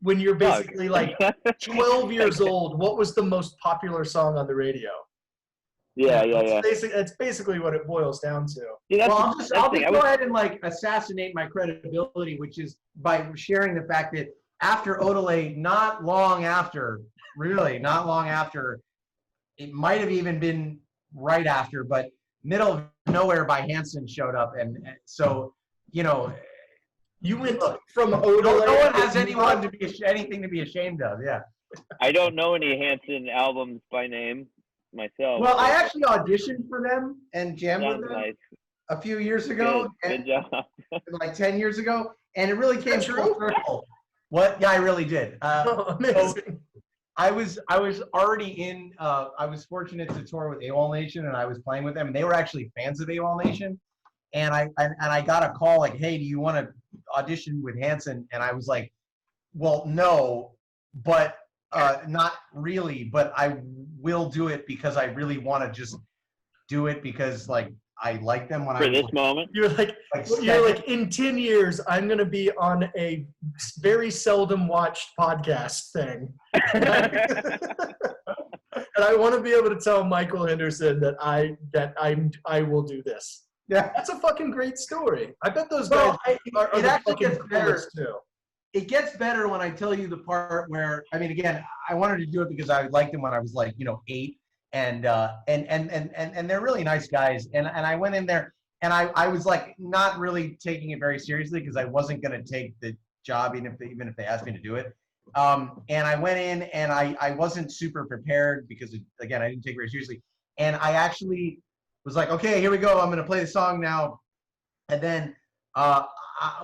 when you're basically like 12 years old. What was the most popular song on the radio? yeah. It's basically what it boils down to. Yeah, Well, that's I'll the thing. just go ahead and like assassinate my credibility, which is by sharing the fact that after Odelay, not long after, really not long after, it might have even been right after, but Middle of Nowhere by Hanson showed up, and so you know, You went look, from no Odelay. one has anyone to be anything to be ashamed of. Yeah. I don't know any Hanson albums by name myself. Well, I actually auditioned for them and jammed sounds with them nice. a few years ago, Good job. like 10 years ago, and it really came That's full true? circle. What? Yeah, I really did. Oh, amazing. I was already in. I was fortunate to tour with AWOL Nation, and I was playing with them, and they were actually fans of AWOL Nation. And I got a call like, "Hey, do you want to audition with Hanson?" And I was like, "Well, no, but not really. But I will do it because I really want to just do it because like I like them when For I was this moment, You're like, in 10 years, I'm going to be on a very seldom watched podcast thing. And I want to be able to tell Michael Henderson that I will do this. Yeah. That's a fucking great story. I bet those Well, guys are it the actually fucking gets better. coolest too. It gets better when I tell you the part where, I mean, again, I wanted to do it because I liked them when I was like, 8, and they're really nice guys. And I went in there and I was like not really taking it very seriously because I wasn't going to take the job even if they asked me to do it. And I went in and I wasn't super prepared because again, I didn't take it very seriously. And I actually was like, okay, here we go. I'm going to play the song now. And then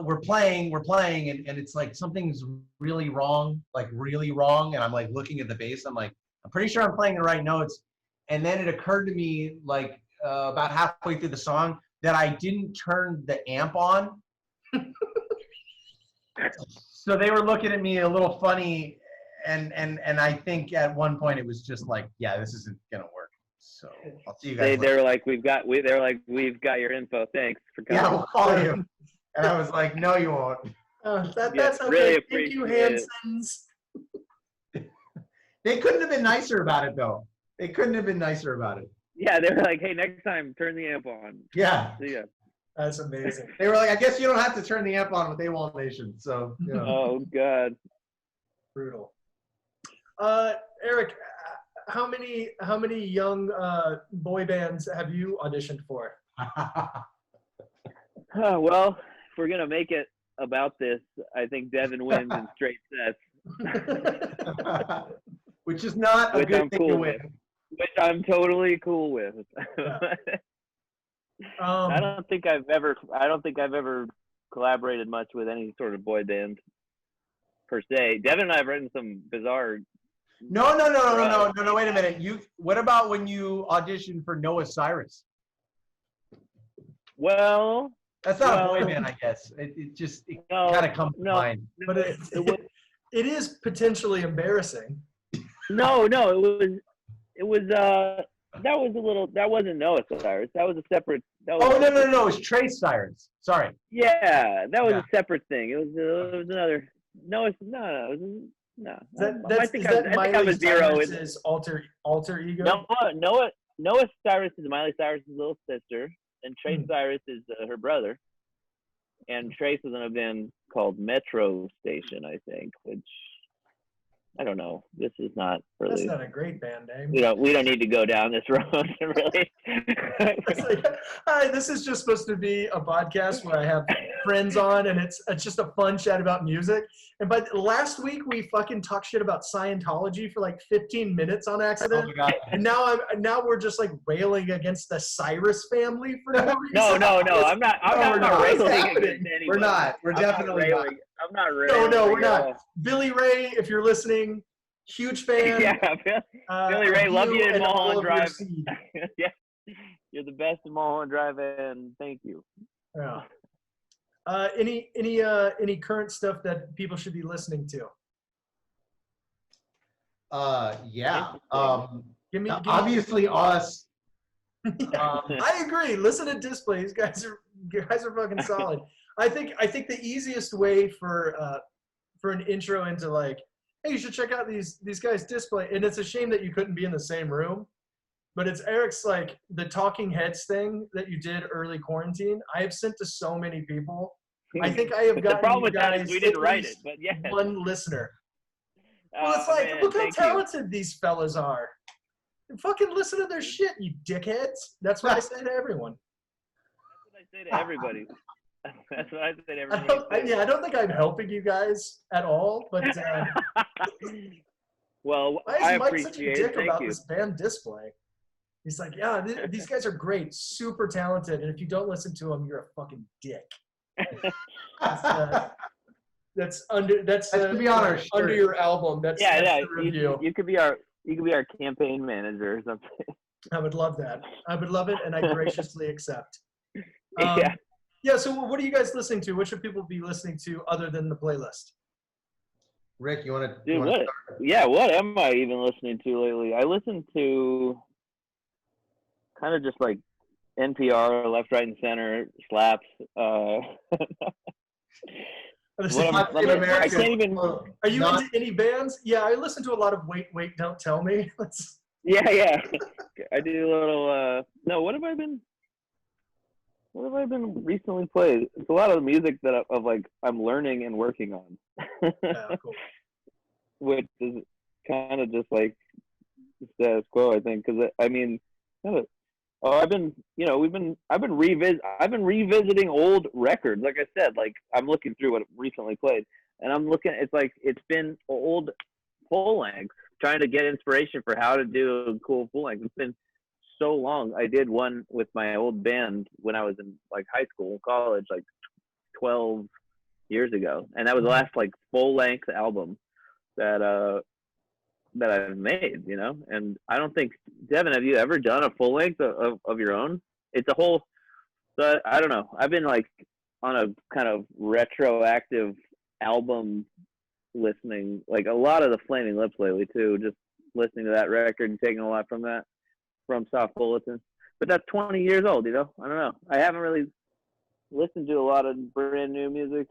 we're playing, and it's like something's really wrong. And I'm like looking at the bass. I'm like, I'm pretty sure I'm playing the right notes. And then it occurred to me like about halfway through the song that I didn't turn the amp on. So they were looking at me a little funny, and I think at one point it was just like, yeah, this isn't gonna work. So I'll see you guys. they're like, we've got your info. Thanks for coming. Yeah, we'll call you. And I was like, no, you won't. That's okay. really Thank you, appreciate it. Hansons. They couldn't have been nicer about it, though. They couldn't have been nicer about it. Yeah, they're like, hey, next time turn the amp on. Yeah. See ya. That's amazing. They were like, I guess you don't have to turn the amp on with AWOL Nation. So, you know. Oh God. Brutal. Eric, how many young boy bands have you auditioned for? Oh, well, if we're gonna make it about this, I think Devin wins in straight sets. Which is not a Which good I'm thing cool to with. win. Which I'm totally cool with. I don't think I've ever collaborated much with any sort of boy band per se. Devin and I have written some bizarre. No. Wait a minute. What about when you auditioned for Noah Cyrus? Well, That's not a boy band, I guess. It kind of comes to mind. But it is potentially embarrassing. No, it was that wasn't Noah Cyrus. That was a separate. No. It was Trace Cyrus. Sorry. Yeah, that was a separate thing. It was another. No. I think I'm a zero. His alter ego. Noah Cyrus is Miley Cyrus's little sister, and Trace Cyrus is her brother. And Trace was in a band called Metro Station, I think, which I don't know. This is not That's really. not a great band name. We don't need to go down this road, really. It's like, hi, this is just supposed to be a podcast where I have friends on, and it's just a fun chat about music. And by last week, we fucking talked shit about Scientology for like 15 minutes on Oh accident. my God. And now we're just like railing against the Cyrus family for no reason. No. I'm not we're not. railing What's against happening? anybody. We're not. We're I'm definitely not not. railing. I'm not railing. No, we're at not. all. Billy Ray, if you're listening, huge fan. Yeah, Billy Ray, of love you in and all Mulholland of your Drive. seed. Yeah, you're the best in Mulholland Drive, and thank you. Yeah. Any current stuff that people should be listening to? Yeah. Give me Obviously us. I agree. Listen to Display. These guys are fucking solid. I think the easiest way for an intro into like, hey, you should check out these guys Display. And it's a shame that you couldn't be in the same room. But it's Eric's like the Talking Heads thing that you did early quarantine. I have sent to so many people. I think I have The gotten problem you with that guys is we didn't at write it, least but yeah. one listener. Well, it's like, Man, look how thank you. talented these fellas are. Fucking listen to their shit, you dickheads. That's what I say to everyone. That's what I say to everybody. That's what I say to everybody. I don't think I'm helping you guys at all, but Well, why I is Mike such a appreciate it. dick Thank about you. this band Display? He's like, yeah, these guys are great, super talented, and if you don't listen to them, you're a fucking dick. That's to be on our under shirt. your album. That's Yeah. the review. You could be our campaign manager or something. I would love that. I would love it, and I graciously accept. Yeah. Yeah. So, what are you guys listening to? What should people be listening to other than the playlist? Rick, you want to? Dude, what am I even listening to lately? I listen to kind of just like NPR, Left, Right, and Center, Slaps. I can't even. Are you into any bands? Yeah, I listen to a lot of Wait, Wait, Don't Tell Me. Yeah. I do a little. No, what have I been recently played? It's a lot of the music that I'm learning and working on. Yeah, cool. Which is kind of just like the status quo, I think. Because I've been revisiting old records. Like I said, like I'm looking through what recently played, and I'm looking. It's been old full length, trying to get inspiration for how to do a cool full length. It's been so long. I did one with my old band when I was in like high school, college, like 12 years ago, and that was the last like full length album that I've made, and I don't think, Devin, have you ever done a full length of your own? It's a whole, so I don't know. I've been like on a kind of retroactive album listening, like a lot of the Flaming Lips lately too, just listening to that record and taking a lot from that, from Soft Bulletin. But that's 20 years old, I don't know. I haven't really listened to a lot of brand new music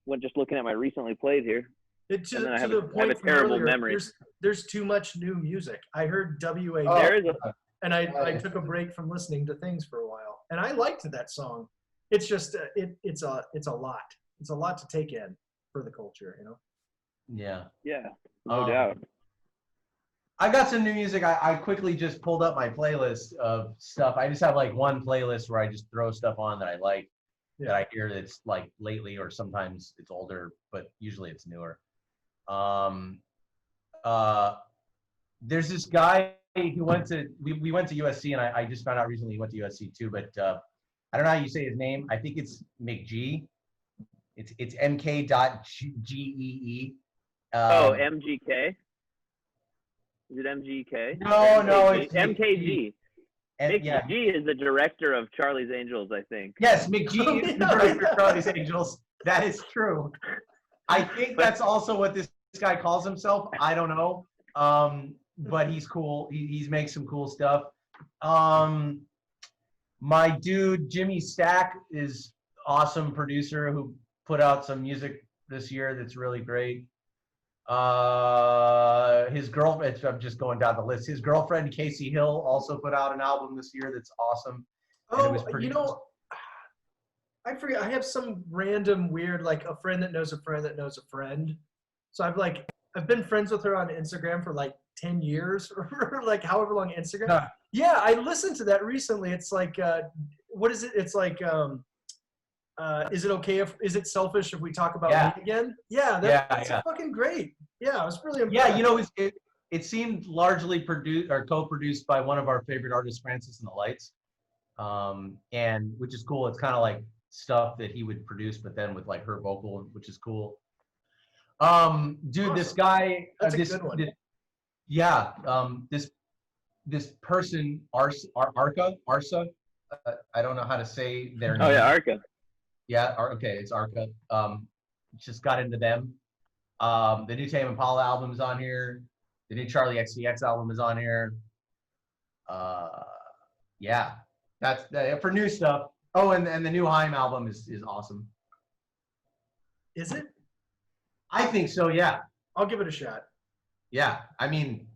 when just looking at my recently played here. To the point a from terrible earlier, memory. There's too much new music. I heard WA, There is and I took a break from listening to things for a while, and I liked that song. It's just it's a lot. It's a lot to take in for the culture, Yeah. Yeah, no doubt. I got some new music. I quickly just pulled up my playlist of stuff. I just have like one playlist where I just throw stuff on that I like, that I hear that's like lately, or sometimes it's older, but usually it's newer. There's this guy who went to, we went to USC, and I just found out recently he went to USC too, but I don't know how you say his name. I think it's McG. It's MK.GEE. MGK? Is it MGK? No, it's MKG. Yeah. McG is the director of Charlie's Angels, I think. Yes, McG is the director of Charlie's Angels. That is true. I think that's also what this guy calls himself. I don't know. But he's cool. He's makes some cool stuff. My dude Jimmy Stack is awesome producer who put out some music this year that's really great. His girlfriend, I'm just going down the list. His girlfriend Casey Hill also put out an album this year that's awesome. I forget. I have some random weird, like a friend that knows a friend that knows a friend. So I've been friends with her on Instagram for like 10 years or like however long Instagram. Huh. Yeah, I listened to that recently. It's like, what is it? It's like, is it okay if, is it selfish if we talk about Yeah. me again? Yeah, that's fucking great. Yeah, I was really impressed. Yeah, you know, it seemed largely produced or co-produced by one of our favorite artists, Francis and the Lights, and which is cool. It's kind of like stuff that he would produce, but then with like her vocal, which is cool. Dude, Awesome. this guy, That's a good one. This person, Arsa, I don't know how to say their name. Oh yeah, Arca. Yeah, okay, it's Arca. Just got into them. The new Tame Impala album is on here. The new Charlie XCX album is on here. Yeah, that's for new stuff. Oh, and the new Haim album is awesome. Is it? I think so. Yeah, I'll give it a shot. yeah. I mean,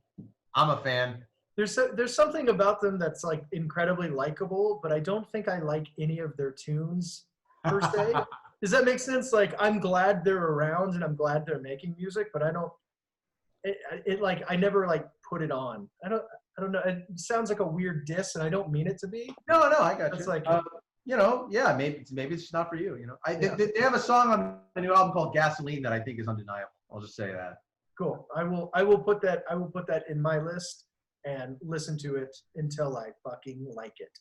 I'm a fan. There's something about them that's like incredibly likable, but I don't think I like any of their tunes per se. Does that make sense? Like, I'm glad they're around and I'm glad they're making music, but I don't. It like I never like put it on. I don't know. It sounds like a weird diss, and I don't mean it to be. No, I got It's you. like, you know, yeah, maybe it's just not for you. You know, Yeah. they have a song on the new album called Gasoline that I think is undeniable. I'll just say that. cool. I will put that in my list and listen to it until I fucking like it.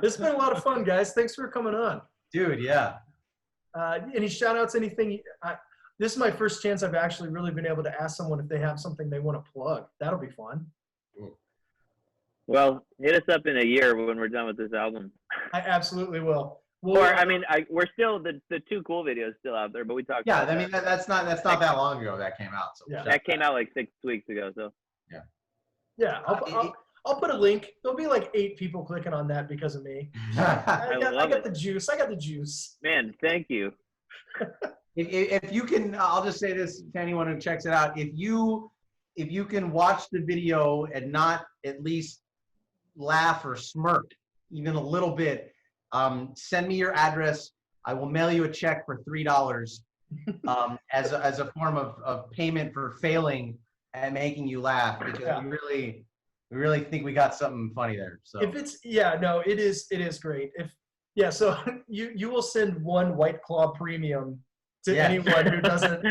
It's been a lot of fun, guys. Thanks for coming on. Dude, yeah. Any shout outs, anything? This is my first chance I've actually really been able to ask someone if they have something they want to plug. That'll be fun. Well, hit us up in a year when we're done with this album. I absolutely will. Or I mean, we're still the Too Cool video is still out there, but we talked. Yeah, about I mean that. that's not that long ago that came out. So Yeah. That came out like 6 weeks ago. So Yeah, I'll put a link. There'll be like 8 people clicking on that because of me. I love got it. the juice. I got the juice. man, thank you. If you can, I'll just say this to anyone who checks it out. If you can watch the video and not at least laugh or smirk even a little bit, send me your address. I will mail you a check for $3 as a form of payment for failing and making you laugh, because we really think we got something funny there. So If it's it is great. So you will send one White Claw premium to anyone who doesn't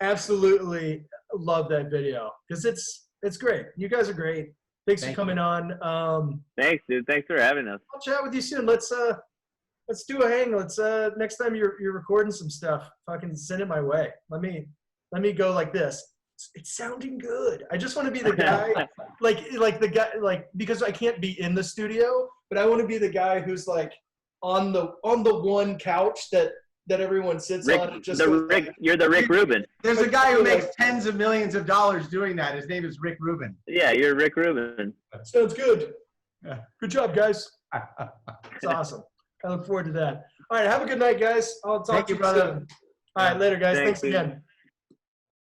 absolutely love that video, because it's great. You guys are great. Thanks for coming on. Thanks, dude. Thanks for having us. I'll chat with you soon. Let's do a hang. Let's next time you're recording some stuff, fucking send it my way. Let me go like this. It's sounding good. I just want to be the guy, like the guy, like, because I can't be in the studio, but I want to be the guy who's like on the one couch that everyone sits on. And just you're the Rick Rubin. there's a guy who makes tens of millions of dollars doing that. His name is Rick Rubin. Yeah, you're Rick Rubin. Sounds good. Yeah. Good job, guys. It's awesome. I look forward to that. All right, have a good night, guys. I'll talk Thank to you, you brother. soon. All right, later, guys. Thanks dude. again.